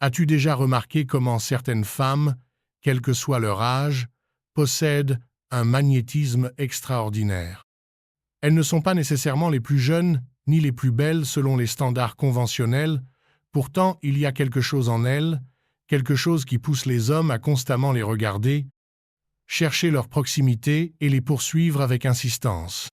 As-tu déjà remarqué comment certaines femmes, quel que soit leur âge, possèdent un magnétisme extraordinaire? Elles ne sont pas nécessairement les plus jeunes ni les plus belles selon les standards conventionnels, pourtant il y a quelque chose en elles, quelque chose qui pousse les hommes à constamment les regarder, chercher leur proximité et les poursuivre avec insistance.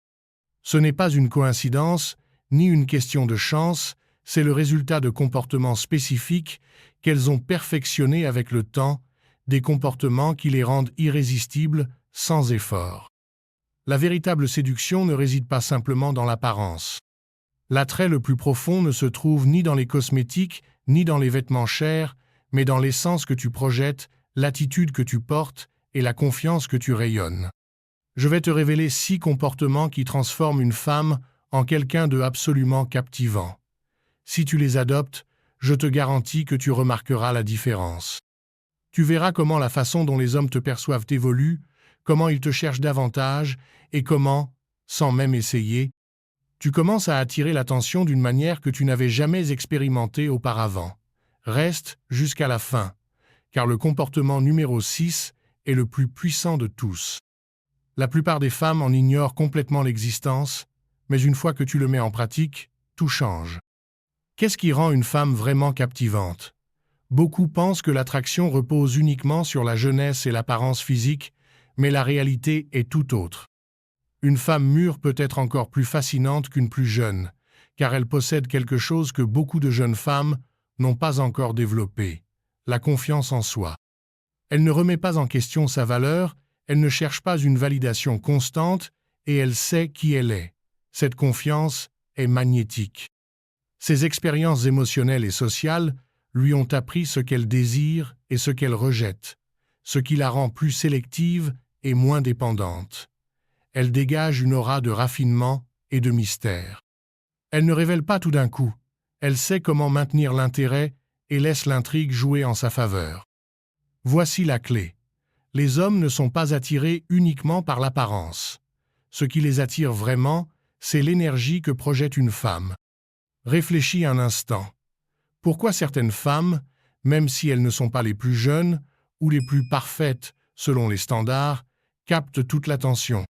Ce n'est pas une coïncidence, ni une question de chance, c'est le résultat de comportements spécifiques qu'elles ont perfectionnés avec le temps, des comportements qui les rendent irrésistibles sans effort. La véritable séduction ne réside pas simplement dans l'apparence. L'attrait le plus profond ne se trouve ni dans les cosmétiques, ni dans les vêtements chers, mais dans l'essence que tu projettes, l'attitude que tu portes et la confiance que tu rayonnes. Je vais te révéler 6 comportements qui transforment une femme en quelqu'un de absolument captivant. Si tu les adoptes, je te garantis que tu remarqueras la différence. Tu verras comment la façon dont les hommes te perçoivent évolue, comment ils te cherchent davantage et comment, sans même essayer, tu commences à attirer l'attention d'une manière que tu n'avais jamais expérimentée auparavant. Reste jusqu'à la fin, car le comportement numéro 6 est le plus puissant de tous. La plupart des femmes en ignorent complètement l'existence, mais une fois que tu le mets en pratique, tout change. Qu'est-ce qui rend une femme vraiment captivante? Beaucoup pensent que l'attraction repose uniquement sur la jeunesse et l'apparence physique, mais la réalité est tout autre. Une femme mûre peut être encore plus fascinante qu'une plus jeune, car elle possède quelque chose que beaucoup de jeunes femmes n'ont pas encore développé, la confiance en soi. Elle ne remet pas en question sa valeur, elle ne cherche pas une validation constante et elle sait qui elle est. Cette confiance est magnétique. Ses expériences émotionnelles et sociales lui ont appris ce qu'elle désire et ce qu'elle rejette, ce qui la rend plus sélective et moins dépendante. Elle dégage une aura de raffinement et de mystère. Elle ne révèle pas tout d'un coup, elle sait comment maintenir l'intérêt et laisse l'intrigue jouer en sa faveur. Voici la clé. Les hommes ne sont pas attirés uniquement par l'apparence. Ce qui les attire vraiment, c'est l'énergie que projette une femme. Réfléchis un instant. Pourquoi certaines femmes, même si elles ne sont pas les plus jeunes ou les plus parfaites selon les standards, captent toute l'attention?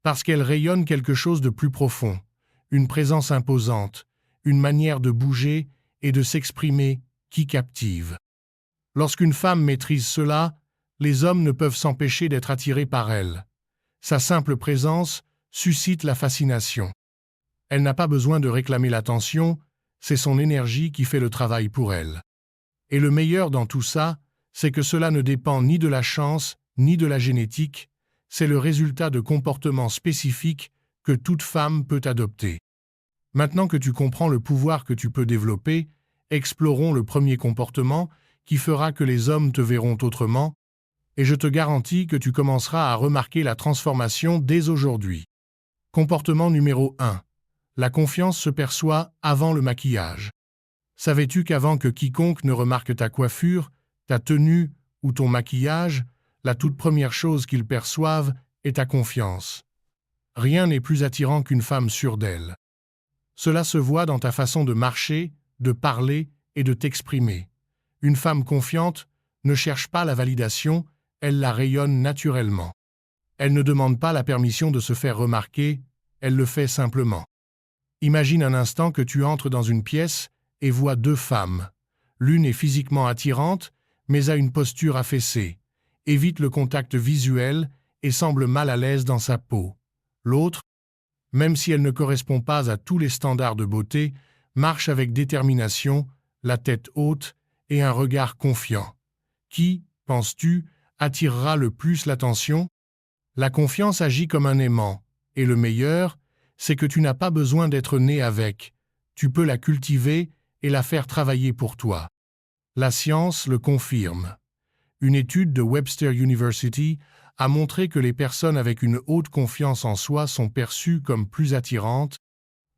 Parce qu'elles rayonnent quelque chose de plus profond, une présence imposante, une manière de bouger et de s'exprimer qui captive. Lorsqu'une femme maîtrise cela, les hommes ne peuvent s'empêcher d'être attirés par elle. Sa simple présence suscite la fascination. Elle n'a pas besoin de réclamer l'attention, c'est son énergie qui fait le travail pour elle. Et le meilleur dans tout ça, c'est que cela ne dépend ni de la chance, ni de la génétique, c'est le résultat de comportements spécifiques que toute femme peut adopter. Maintenant que tu comprends le pouvoir que tu peux développer, explorons le premier comportement qui fera que les hommes te verront autrement, et je te garantis que tu commenceras à remarquer la transformation dès aujourd'hui. Comportement numéro 1. La confiance se perçoit avant le maquillage. Savais-tu qu'avant que quiconque ne remarque ta coiffure, ta tenue ou ton maquillage, la toute première chose qu'ils perçoivent est ta confiance? Rien n'est plus attirant qu'une femme sûre d'elle. Cela se voit dans ta façon de marcher, de parler et de t'exprimer. Une femme confiante ne cherche pas la validation, elle la rayonne naturellement. Elle ne demande pas la permission de se faire remarquer, elle le fait simplement. Imagine un instant que tu entres dans une pièce et vois 2 femmes. L'une est physiquement attirante, mais a une posture affaissée, évite le contact visuel et semble mal à l'aise dans sa peau. L'autre, même si elle ne correspond pas à tous les standards de beauté, marche avec détermination, la tête haute et un regard confiant. Qui, penses-tu, attirera le plus l'attention? La confiance agit comme un aimant, et le meilleur, c'est que tu n'as pas besoin d'être né avec. Tu peux la cultiver et la faire travailler pour toi. La science le confirme. Une étude de Webster University a montré que les personnes avec une haute confiance en soi sont perçues comme plus attirantes,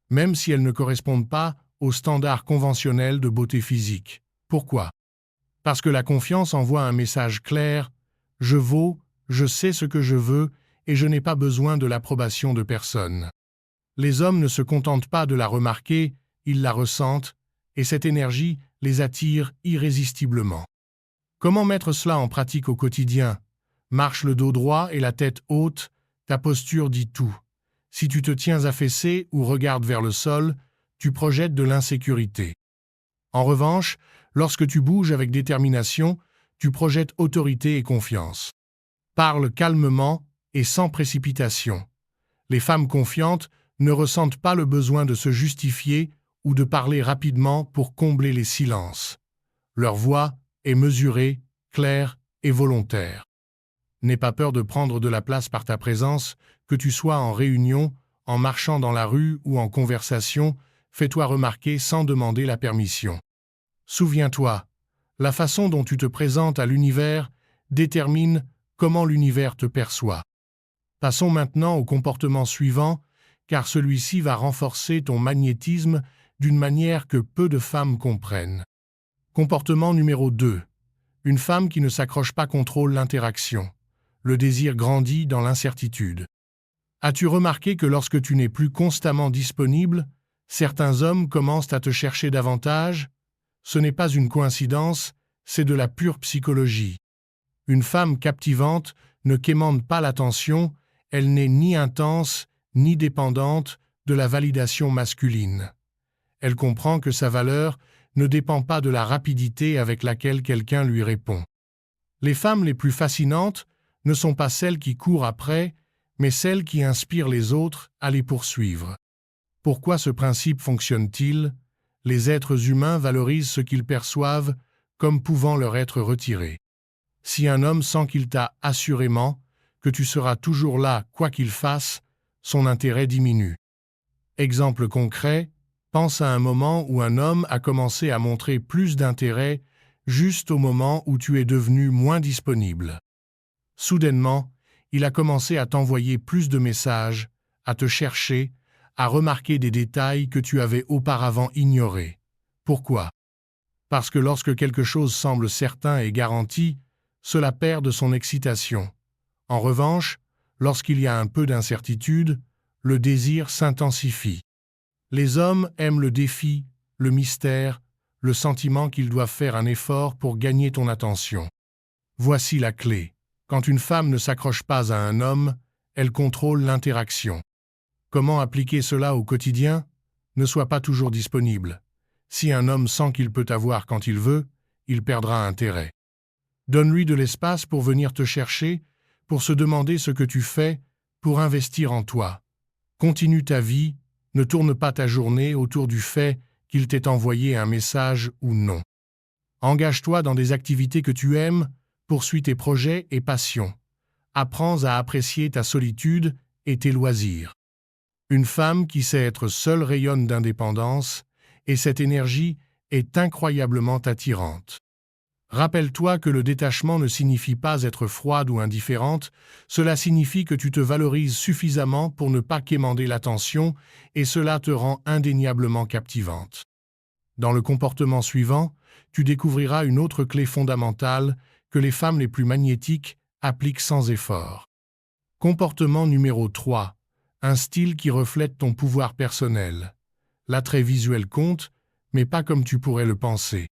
même si elles ne correspondent pas aux standards conventionnels de beauté physique. Pourquoi? Parce que la confiance envoie un message clair « Je vaux, je sais ce que je veux et je n'ai pas besoin de l'approbation de personne ». Les hommes ne se contentent pas de la remarquer, ils la ressentent, et cette énergie les attire irrésistiblement. Comment mettre cela en pratique au quotidien? Marche le dos droit et la tête haute, ta posture dit tout. Si tu te tiens affaissé ou regardes vers le sol, tu projettes de l'insécurité. En revanche, lorsque tu bouges avec détermination, tu projettes autorité et confiance. Parle calmement et sans précipitation. Les femmes confiantes ne ressentent pas le besoin de se justifier ou de parler rapidement pour combler les silences. Leur voix est mesurée, claire et volontaire. N'aie pas peur de prendre de la place par ta présence, que tu sois en réunion, en marchant dans la rue ou en conversation, fais-toi remarquer sans demander la permission. Souviens-toi, la façon dont tu te présentes à l'univers détermine comment l'univers te perçoit. Passons maintenant au comportement suivant, car celui-ci va renforcer ton magnétisme d'une manière que peu de femmes comprennent. Comportement numéro 2. Une femme qui ne s'accroche pas contrôle l'interaction. Le désir grandit dans l'incertitude. As-tu remarqué que lorsque tu n'es plus constamment disponible, certains hommes commencent à te chercher davantage? Ce n'est pas une coïncidence, c'est de la pure psychologie. Une femme captivante ne quémande pas l'attention, elle n'est ni intense, ni dépendante de la validation masculine. Elle comprend que sa valeur ne dépend pas de la rapidité avec laquelle quelqu'un lui répond. Les femmes les plus fascinantes ne sont pas celles qui courent après, mais celles qui inspirent les autres à les poursuivre. Pourquoi ce principe fonctionne-t-il? Les êtres humains valorisent ce qu'ils perçoivent comme pouvant leur être retiré. Si un homme sent qu'il t'a assurément, que tu seras toujours là quoi qu'il fasse, son intérêt diminue. Exemple concret, pense à un moment où un homme a commencé à montrer plus d'intérêt juste au moment où tu es devenu moins disponible. Soudainement, il a commencé à t'envoyer plus de messages, à te chercher, à remarquer des détails que tu avais auparavant ignorés. Pourquoi? Parce que lorsque quelque chose semble certain et garanti, cela perd de son excitation. En revanche, lorsqu'il y a un peu d'incertitude, le désir s'intensifie. Les hommes aiment le défi, le mystère, le sentiment qu'ils doivent faire un effort pour gagner ton attention. Voici la clé. Quand une femme ne s'accroche pas à un homme, elle contrôle l'interaction. Comment appliquer cela au quotidien? Ne sois pas toujours disponible. Si un homme sent qu'il peut t'avoir quand il veut, il perdra intérêt. Donne-lui de l'espace pour venir te chercher, pour se demander ce que tu fais, pour investir en toi. Continue ta vie, ne tourne pas ta journée autour du fait qu'il t'ait envoyé un message ou non. Engage-toi dans des activités que tu aimes, poursuis tes projets et passions. Apprends à apprécier ta solitude et tes loisirs. Une femme qui sait être seule rayonne d'indépendance, et cette énergie est incroyablement attirante. Rappelle-toi que le détachement ne signifie pas être froide ou indifférente, cela signifie que tu te valorises suffisamment pour ne pas quémander l'attention et cela te rend indéniablement captivante. Dans le comportement suivant, tu découvriras une autre clé fondamentale que les femmes les plus magnétiques appliquent sans effort. Comportement numéro 3. Un style qui reflète ton pouvoir personnel. L'attrait visuel compte, mais pas comme tu pourrais le penser.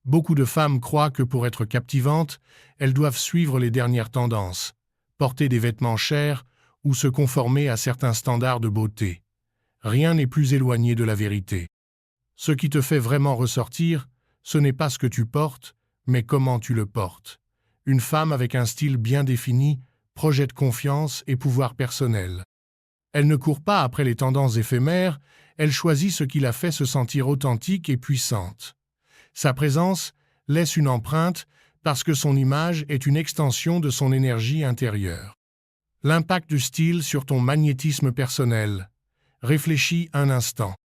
Beaucoup de femmes croient que pour être captivantes, elles doivent suivre les dernières tendances, porter des vêtements chers ou se conformer à certains standards de beauté. Rien n'est plus éloigné de la vérité. Ce qui te fait vraiment ressortir, ce n'est pas ce que tu portes, mais comment tu le portes. Une femme avec un style bien défini projette confiance et pouvoir personnel. Elle ne court pas après les tendances éphémères, elle choisit ce qui la fait se sentir authentique et puissante. Sa présence laisse une empreinte parce que son image est une extension de son énergie intérieure. L'impact du style sur ton magnétisme personnel. Réfléchis un instant.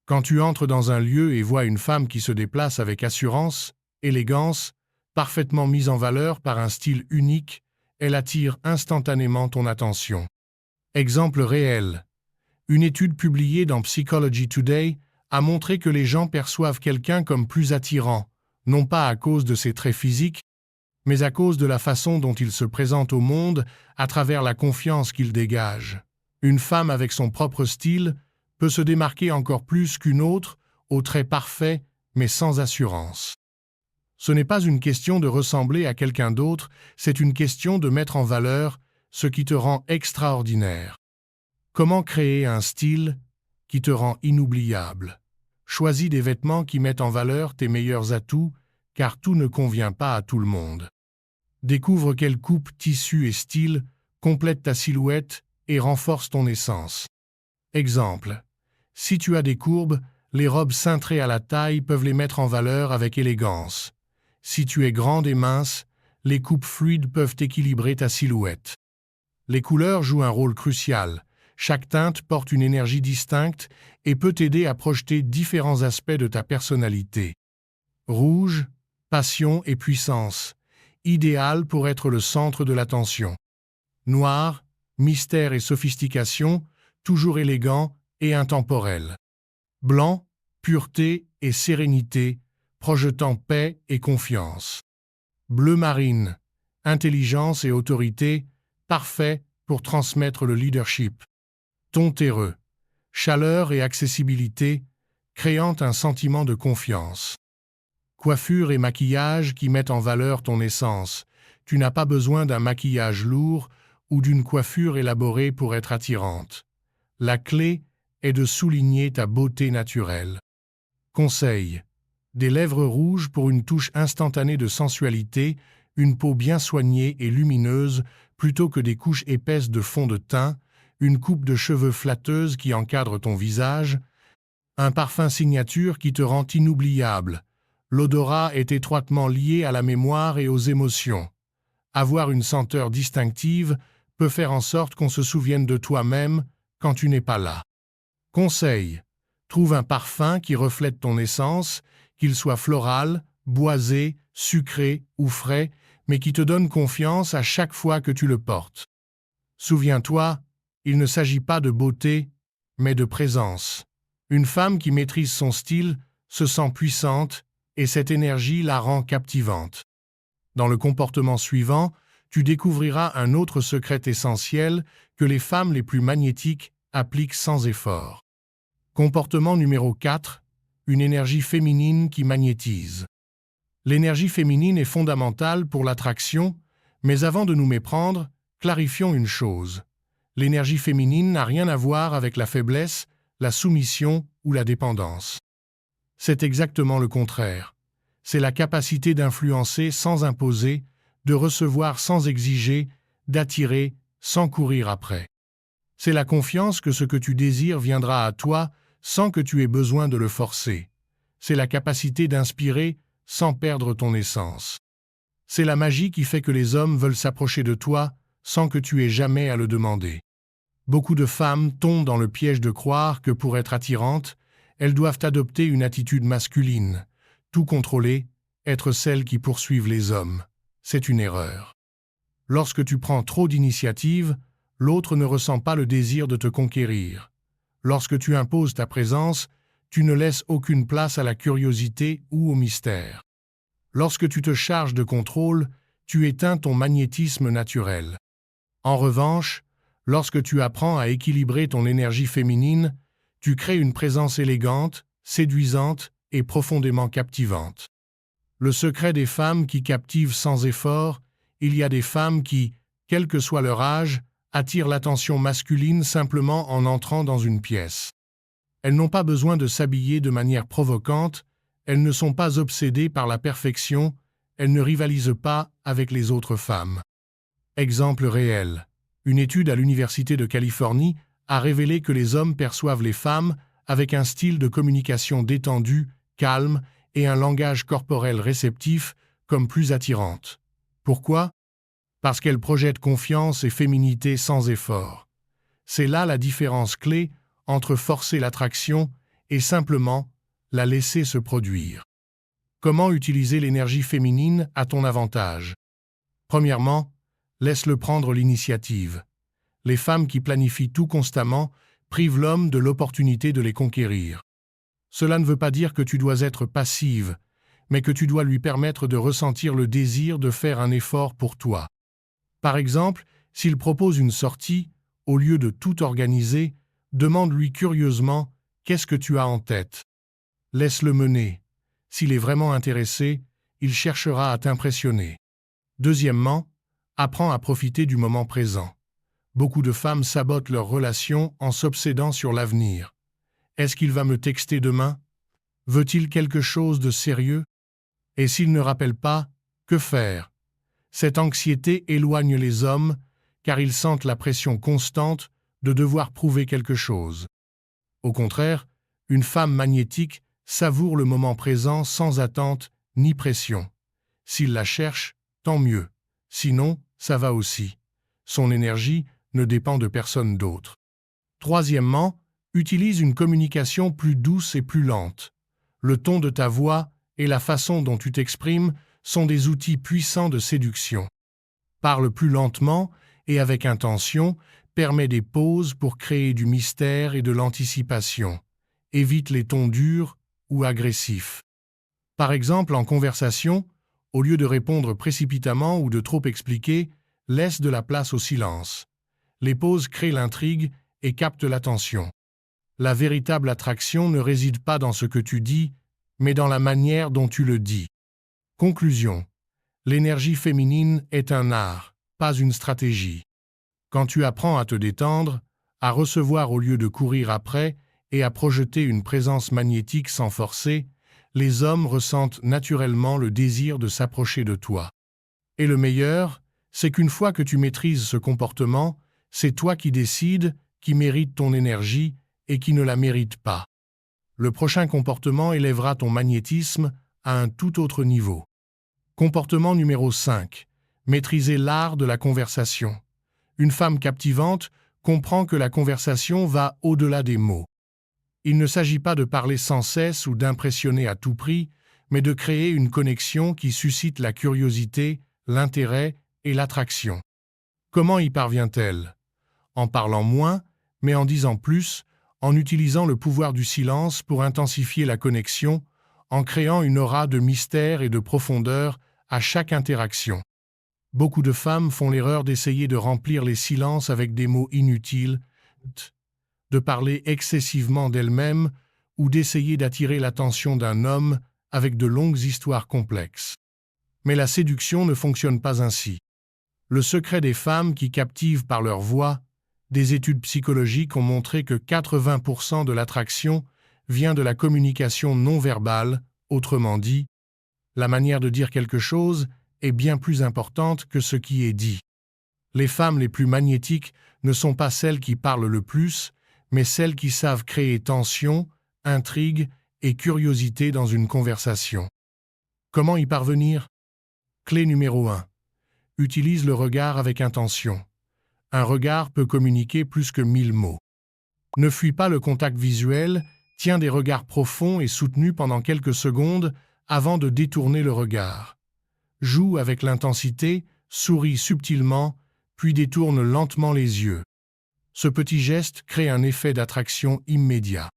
Quand tu entres dans un lieu et vois une femme qui se déplace avec assurance, élégance, parfaitement mise en valeur par un style unique, elle attire instantanément ton attention. Exemple réel. Une étude publiée dans Psychology Today a montré que les gens perçoivent quelqu'un comme plus attirant, non pas à cause de ses traits physiques, mais à cause de la façon dont il se présente au monde à travers la confiance qu'il dégage. Une femme avec son propre style peut se démarquer encore plus qu'une autre, aux traits parfaits, mais sans assurance. Ce n'est pas une question de ressembler à quelqu'un d'autre, c'est une question de mettre en valeur ce qui te rend extraordinaire. Comment créer un style qui te rend inoubliable? Choisis des vêtements qui mettent en valeur tes meilleurs atouts, car tout ne convient pas à tout le monde. Découvre quelle coupe, tissu et style complètent ta silhouette et renforcent ton essence. Exemple. Si tu as des courbes, les robes cintrées à la taille peuvent les mettre en valeur avec élégance. Si tu es grande et mince, les coupes fluides peuvent équilibrer ta silhouette. Les couleurs jouent un rôle crucial. Chaque teinte porte une énergie distincte et peut t'aider à projeter différents aspects de ta personnalité. Rouge, passion et puissance, idéal pour être le centre de l'attention. Noir, mystère et sophistication, toujours élégant et intemporel. Blanc, pureté et sérénité, projetant paix et confiance. Bleu marine, intelligence et autorité, parfait pour transmettre le leadership. Ton terreux, chaleur et accessibilité, créant un sentiment de confiance. Coiffure et maquillage qui mettent en valeur ton essence. Tu n'as pas besoin d'un maquillage lourd ou d'une coiffure élaborée pour être attirante. La clé est de souligner ta beauté naturelle. Conseil. Des lèvres rouges pour une touche instantanée de sensualité, une peau bien soignée et lumineuse plutôt que des couches épaisses de fond de teint, une coupe de cheveux flatteuse qui encadre ton visage, un parfum signature qui te rend inoubliable. L'odorat est étroitement lié à la mémoire et aux émotions. Avoir une senteur distinctive peut faire en sorte qu'on se souvienne de toi-même quand tu n'es pas là. Conseil. Trouve un parfum qui reflète ton essence, qu'il soit floral, boisé, sucré ou frais, mais qui te donne confiance à chaque fois que tu le portes. Souviens-toi, il ne s'agit pas de beauté, mais de présence. Une femme qui maîtrise son style se sent puissante et cette énergie la rend captivante. Dans le comportement suivant, tu découvriras un autre secret essentiel que les femmes les plus magnétiques appliquent sans effort. Comportement numéro 4, une énergie féminine qui magnétise. L'énergie féminine est fondamentale pour l'attraction, mais avant de nous méprendre, clarifions une chose. L'énergie féminine n'a rien à voir avec la faiblesse, la soumission ou la dépendance. C'est exactement le contraire. C'est la capacité d'influencer sans imposer, de recevoir sans exiger, d'attirer sans courir après. C'est la confiance que ce que tu désires viendra à toi sans que tu aies besoin de le forcer. C'est la capacité d'inspirer sans perdre ton essence. C'est la magie qui fait que les hommes veulent s'approcher de toi sans que tu aies jamais à le demander. Beaucoup de femmes tombent dans le piège de croire que pour être attirantes, elles doivent adopter une attitude masculine, tout contrôler, être celles qui poursuivent les hommes. C'est une erreur. Lorsque tu prends trop d'initiative, l'autre ne ressent pas le désir de te conquérir. Lorsque tu imposes ta présence, tu ne laisses aucune place à la curiosité ou au mystère. Lorsque tu te charges de contrôle, tu éteins ton magnétisme naturel. En revanche, lorsque tu apprends à équilibrer ton énergie féminine, tu crées une présence élégante, séduisante et profondément captivante. Le secret des femmes qui captivent sans effort, il y a des femmes qui, quel que soit leur âge, attirent l'attention masculine simplement en entrant dans une pièce. Elles n'ont pas besoin de s'habiller de manière provocante, elles ne sont pas obsédées par la perfection, elles ne rivalisent pas avec les autres femmes. Exemple réel. Une étude à l'Université de Californie a révélé que les hommes perçoivent les femmes avec un style de communication détendu, calme et un langage corporel réceptif comme plus attirantes. Pourquoi? Parce qu'elles projettent confiance et féminité sans effort. C'est là la différence clé entre forcer l'attraction et simplement la laisser se produire. Comment utiliser l'énergie féminine à ton avantage? Premièrement, laisse-le prendre l'initiative. Les femmes qui planifient tout constamment privent l'homme de l'opportunité de les conquérir. Cela ne veut pas dire que tu dois être passive, mais que tu dois lui permettre de ressentir le désir de faire un effort pour toi. Par exemple, s'il propose une sortie, au lieu de tout organiser, demande-lui curieusement « Qu'est-ce que tu as en tête ?» Laisse-le mener. S'il est vraiment intéressé, il cherchera à t'impressionner. Deuxièmement, apprends à profiter du moment présent. Beaucoup de femmes sabotent leur relation en s'obsédant sur l'avenir. Est-ce qu'il va me texter demain? Veut-il quelque chose de sérieux? Et s'il ne rappelle pas, que faire? Cette anxiété éloigne les hommes, car ils sentent la pression constante de devoir prouver quelque chose. Au contraire, une femme magnétique savoure le moment présent sans attente ni pression. S'il la cherche, tant mieux. Sinon, ça va aussi. Son énergie ne dépend de personne d'autre. Troisièmement, utilise une communication plus douce et plus lente. Le ton de ta voix et la façon dont tu t'exprimes sont des outils puissants de séduction. Parle plus lentement et avec intention, permets des pauses pour créer du mystère et de l'anticipation. Évite les tons durs ou agressifs. Par exemple, en conversation, au lieu de répondre précipitamment ou de trop expliquer, laisse de la place au silence. Les pauses créent l'intrigue et captent l'attention. La véritable attraction ne réside pas dans ce que tu dis, mais dans la manière dont tu le dis. Conclusion. L'énergie féminine est un art, pas une stratégie. Quand tu apprends à te détendre, à recevoir au lieu de courir après et à projeter une présence magnétique sans forcer, les hommes ressentent naturellement le désir de s'approcher de toi. Et le meilleur, c'est qu'une fois que tu maîtrises ce comportement, c'est toi qui décides, qui mérite ton énergie et qui ne la mérite pas. Le prochain comportement élèvera ton magnétisme à un tout autre niveau. Comportement numéro 5. Maîtriser l'art de la conversation. Une femme captivante comprend que la conversation va au-delà des mots. Il ne s'agit pas de parler sans cesse ou d'impressionner à tout prix, mais de créer une connexion qui suscite la curiosité, l'intérêt et l'attraction. Comment y parvient-elle? En parlant moins, mais en disant plus, en utilisant le pouvoir du silence pour intensifier la connexion, en créant une aura de mystère et de profondeur à chaque interaction. Beaucoup de femmes font l'erreur d'essayer de remplir les silences avec des mots inutiles, de parler excessivement d'elles-mêmes ou d'essayer d'attirer l'attention d'un homme avec de longues histoires complexes. Mais la séduction ne fonctionne pas ainsi. Le secret des femmes qui captivent par leur voix, des études psychologiques ont montré que 80% de l'attraction vient de la communication non verbale, autrement dit, la manière de dire quelque chose est bien plus importante que ce qui est dit. Les femmes les plus magnétiques ne sont pas celles qui parlent le plus, mais celles qui savent créer tension, intrigue et curiosité dans une conversation. Comment y parvenir? Clé numéro 1. Utilise le regard avec intention. Un regard peut communiquer plus que 1000 mots. Ne fuis pas le contact visuel, tiens des regards profonds et soutenus pendant quelques secondes avant de détourner le regard. Joue avec l'intensité, souris subtilement, puis détourne lentement les yeux. Ce petit geste crée un effet d'attraction immédiat.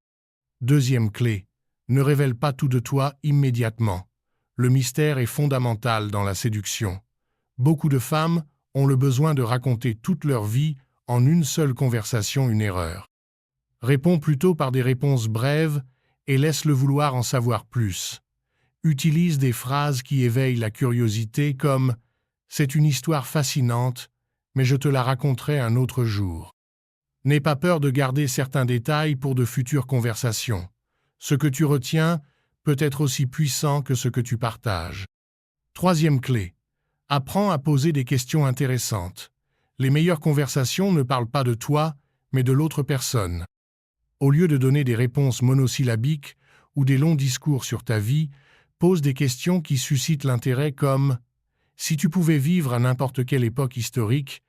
Deuxième clé, ne révèle pas tout de toi immédiatement. Le mystère est fondamental dans la séduction. Beaucoup de femmes ont le besoin de raconter toute leur vie en une seule conversation, une erreur. Réponds plutôt par des réponses brèves et laisse-le vouloir en savoir plus. Utilise des phrases qui éveillent la curiosité comme « C'est une histoire fascinante, mais je te la raconterai un autre jour ». N'aie pas peur de garder certains détails pour de futures conversations. Ce que tu retiens peut être aussi puissant que ce que tu partages. Troisième clé. Apprends à poser des questions intéressantes. Les meilleures conversations ne parlent pas de toi, mais de l'autre personne. Au lieu de donner des réponses monosyllabiques ou des longs discours sur ta vie, pose des questions qui suscitent l'intérêt comme « Si tu pouvais vivre à n'importe quelle époque historique,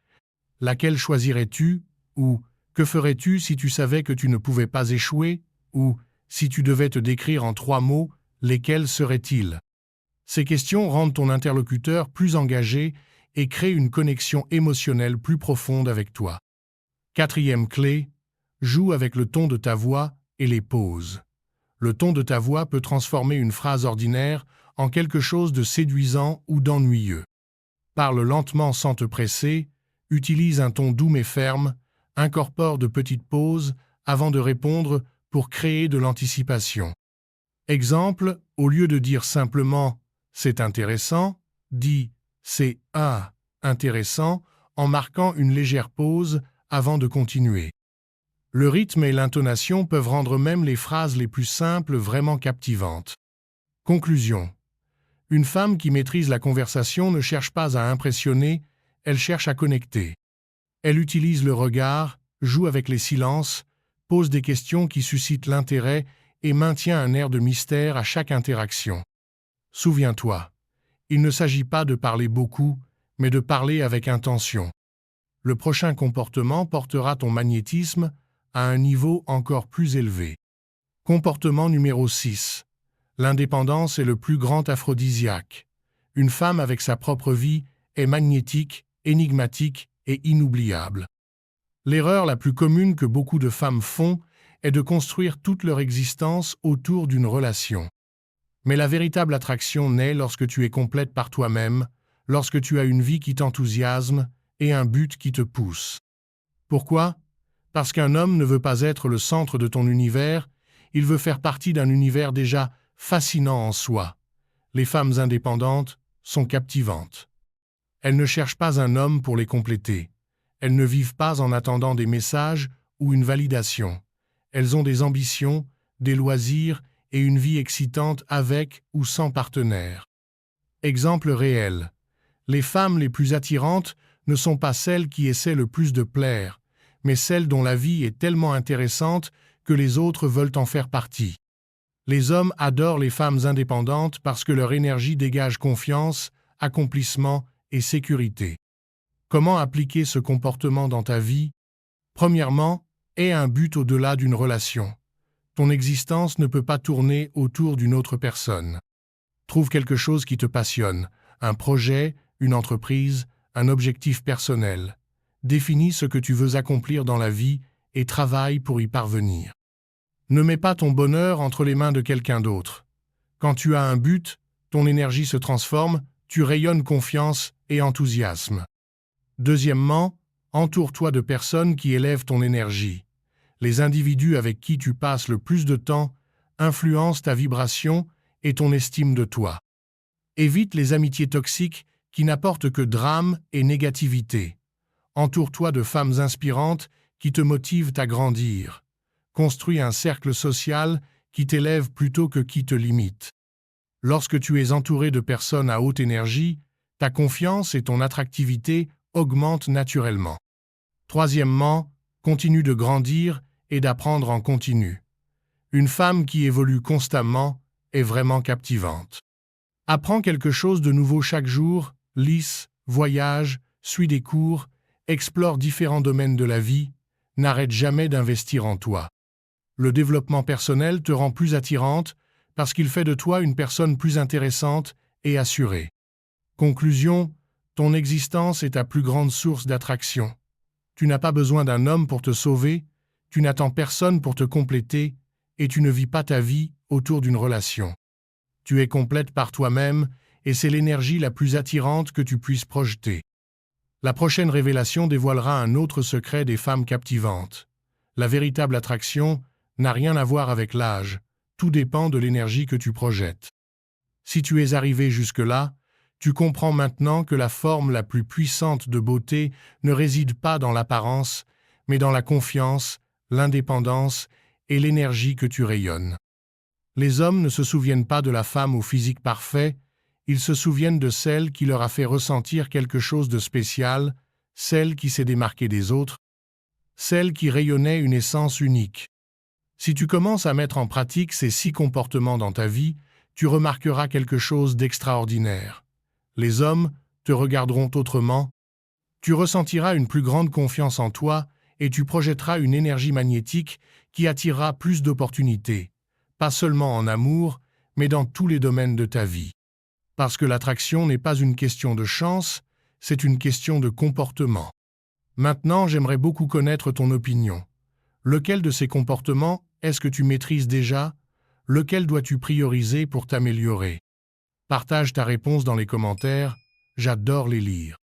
laquelle choisirais-tu » ou « Que ferais-tu si tu savais que tu ne pouvais pas échouer » ou « Si tu devais te décrire en 3 mots, lesquels seraient-ils » Ces questions rendent ton interlocuteur plus engagé et créent une connexion émotionnelle plus profonde avec toi. Quatrième clé, joue avec le ton de ta voix et les pauses. Le ton de ta voix peut transformer une phrase ordinaire en quelque chose de séduisant ou d'ennuyeux. Parle lentement sans te presser, utilise un ton doux mais ferme, incorpore de petites pauses avant de répondre pour créer de l'anticipation. Exemple, au lieu de dire simplement « c'est intéressant », dis « c'est intéressant » en marquant une légère pause avant de continuer. Le rythme et l'intonation peuvent rendre même les phrases les plus simples vraiment captivantes. Conclusion. Une femme qui maîtrise la conversation ne cherche pas à impressionner, elle cherche à connecter. Elle utilise le regard, joue avec les silences, pose des questions qui suscitent l'intérêt et maintient un air de mystère à chaque interaction. Souviens-toi, il ne s'agit pas de parler beaucoup, mais de parler avec intention. Le prochain comportement portera ton magnétisme à un niveau encore plus élevé. Comportement numéro 6. L'indépendance est le plus grand aphrodisiaque. Une femme avec sa propre vie est magnétique, énigmatique et inoubliable. L'erreur la plus commune que beaucoup de femmes font est de construire toute leur existence autour d'une relation. Mais la véritable attraction naît lorsque tu es complète par toi-même, lorsque tu as une vie qui t'enthousiasme et un but qui te pousse. Pourquoi ? Parce qu'un homme ne veut pas être le centre de ton univers, il veut faire partie d'un univers déjà fascinant en soi. Les femmes indépendantes sont captivantes. Elles ne cherchent pas un homme pour les compléter. Elles ne vivent pas en attendant des messages ou une validation. Elles ont des ambitions, des loisirs et une vie excitante avec ou sans partenaire. Exemple réel. Les femmes les plus attirantes ne sont pas celles qui essaient le plus de plaire, mais celles dont la vie est tellement intéressante que les autres veulent en faire partie. Les hommes adorent les femmes indépendantes parce que leur énergie dégage confiance, accomplissement et sécurité. Comment appliquer ce comportement dans ta vie ? Premièrement, aie un but au-delà d'une relation. Ton existence ne peut pas tourner autour d'une autre personne. Trouve quelque chose qui te passionne, un projet, une entreprise, un objectif personnel. Définis ce que tu veux accomplir dans la vie et travaille pour y parvenir. Ne mets pas ton bonheur entre les mains de quelqu'un d'autre. Quand tu as un but, ton énergie se transforme, tu rayonnes confiance et enthousiasme. Deuxièmement, entoure-toi de personnes qui élèvent ton énergie. Les individus avec qui tu passes le plus de temps influencent ta vibration et ton estime de toi. Évite les amitiés toxiques qui n'apportent que drame et négativité. Entoure-toi de femmes inspirantes qui te motivent à grandir. Construis un cercle social qui t'élève plutôt que qui te limite. Lorsque tu es entouré de personnes à haute énergie, ta confiance et ton attractivité augmentent naturellement. Troisièmement, continue de grandir et d'apprendre en continu. Une femme qui évolue constamment est vraiment captivante. Apprends quelque chose de nouveau chaque jour, lis, voyage, suis des cours, explore différents domaines de la vie, n'arrête jamais d'investir en toi. Le développement personnel te rend plus attirante parce qu'il fait de toi une personne plus intéressante et assurée. Conclusion, ton existence est ta plus grande source d'attraction. Tu n'as pas besoin d'un homme pour te sauver, tu n'attends personne pour te compléter et tu ne vis pas ta vie autour d'une relation. Tu es complète par toi-même et c'est l'énergie la plus attirante que tu puisses projeter. La prochaine révélation dévoilera un autre secret des femmes captivantes. La véritable attraction n'a rien à voir avec l'âge, tout dépend de l'énergie que tu projettes. Si tu es arrivé jusque-là, tu comprends maintenant que la forme la plus puissante de beauté ne réside pas dans l'apparence, mais dans la confiance, l'indépendance et l'énergie que tu rayonnes. Les hommes ne se souviennent pas de la femme au physique parfait, ils se souviennent de celle qui leur a fait ressentir quelque chose de spécial, celle qui s'est démarquée des autres, celle qui rayonnait une essence unique. Si tu commences à mettre en pratique ces 6 comportements dans ta vie, tu remarqueras quelque chose d'extraordinaire. Les hommes te regarderont autrement, tu ressentiras une plus grande confiance en toi et tu projetteras une énergie magnétique qui attirera plus d'opportunités, pas seulement en amour, mais dans tous les domaines de ta vie. Parce que l'attraction n'est pas une question de chance, c'est une question de comportement. Maintenant, j'aimerais beaucoup connaître ton opinion. Lequel de ces comportements est-ce que tu maîtrises déjà? Lequel dois-tu prioriser pour t'améliorer? Partage ta réponse dans les commentaires, j'adore les lire.